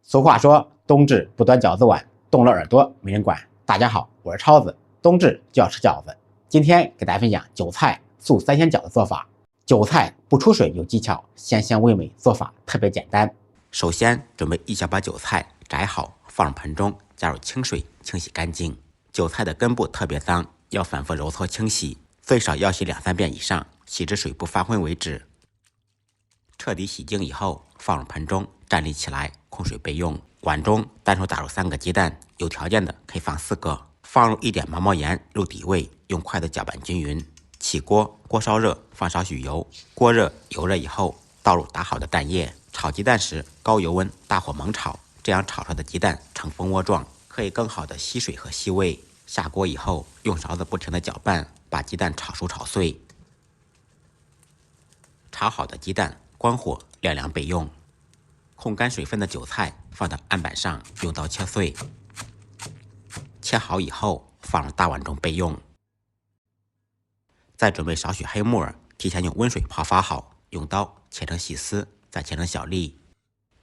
俗话说，冬至不端饺子碗，冻了耳朵没人管。大家好，我是超子，冬至就要吃饺子。今天给大家分享韭菜素三鲜饺子做法。韭菜不出水有技巧，鲜香味美，做法特别简单。首先准备1小把韭菜，摘好放入盆中，加入清水清洗干净。韭菜的根部特别脏，要反复揉搓清洗，最少要洗2-3遍以上，洗至水不发昏为止。彻底洗净以后，放入盆中，站立起来，控水备用。碗中单手打入3个鸡蛋，有条件的可以放4个，放入一点毛毛盐入底味，用筷子搅拌均匀。起锅，锅烧热，放少许油，锅热油热以后，倒入打好的蛋液。炒鸡蛋时，高油温大火猛炒，这样炒出来的鸡蛋呈蜂窝状，可以更好的吸水和吸味。下锅以后，用勺子不停的搅拌，把鸡蛋炒熟炒碎。炒好的鸡蛋关火晾凉备用。控干水分的韭菜放到案板上，用刀切碎。切好以后放入大碗中备用。再准备少许黑木耳，提前用温水泡发好，用刀切成细丝，再切成小粒。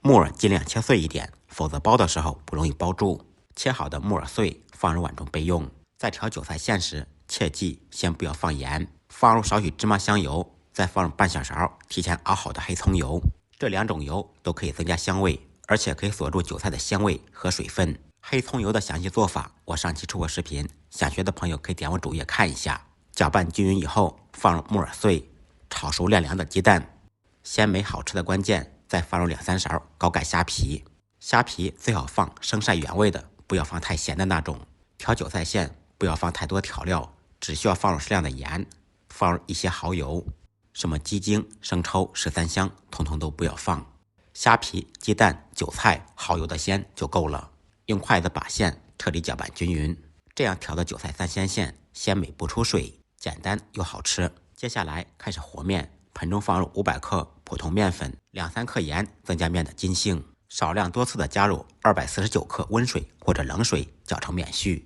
木耳尽量切碎一点，否则包的时候不容易包住。切好的木耳碎放入碗中备用。在调韭菜馅时，切记先不要放盐，放入少许芝麻香油，再放入半小勺提前熬好的黑葱油。这2种油都可以增加香味，而且可以锁住韭菜的鲜味和水分。黑葱油的详细做法我上期出过视频，想学的朋友可以点我主页看一下。搅拌均匀以后，放入木耳碎，炒熟晾凉的鸡蛋。鲜美好吃的关键，再放入2-3勺高钙虾皮。虾皮最好放生晒原味的，不要放太咸的那种。调韭菜馅不要放太多调料，只需要放入适量的盐，放入一些蚝油，什么鸡精、生抽、13香统统都不要放。虾皮、鸡蛋、韭菜、蚝油的鲜就够了。用筷子把馅彻底搅拌均匀，这样调的韭菜三鲜馅鲜美不出水，简单又好吃。接下来开始和面，盆中放入500克普通面粉，2-3克盐，增加面的筋性。少量多次的加入249克温水或者冷水，搅成面絮。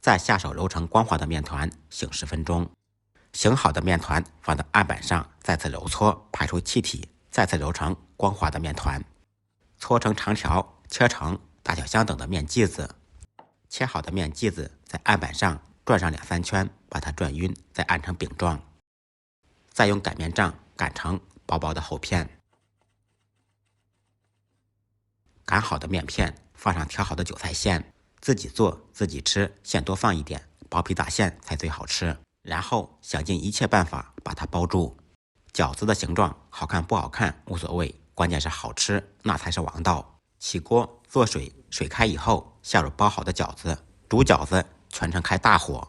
再下手揉成光滑的面团，醒10分钟。醒好的面团放到案板上，再次揉搓，排出气体，再次揉成光滑的面团。搓成长条，切成大小相等的面剂子。切好的面剂子在案板上转上2-3圈，把它转匀，再按成饼状。再用擀面杖擀成薄薄的厚片。擀好的面片放上调好的韭菜馅，自己做自己吃，馅多放一点，薄皮打馅才最好吃。然后想尽一切办法把它包住。饺子的形状好看不好看无所谓，关键是好吃，那才是王道。起锅做水，水开以后下入包好的饺子，煮饺子全程开大火。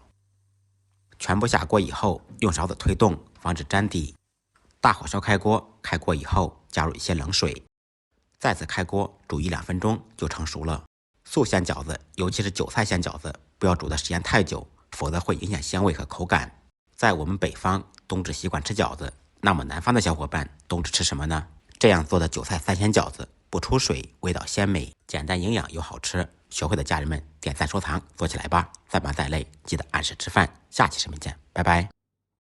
全部下锅以后，用勺子推动，防止粘底。大火烧开锅，开锅以后加入一些冷水，再次开锅煮1-2分钟就成熟了。素馅饺子，尤其是韭菜馅饺子，不要煮的时间太久，否则会影响鲜味和口感。在我们北方，冬至习惯吃饺子，那么南方的小伙伴冬至吃什么呢？这样做的韭菜三鲜饺子不出水，味道鲜美，简单营养又好吃。学会的家人们点赞收藏，做起来吧！再忙再累，记得按时吃饭。下期视频见，拜拜。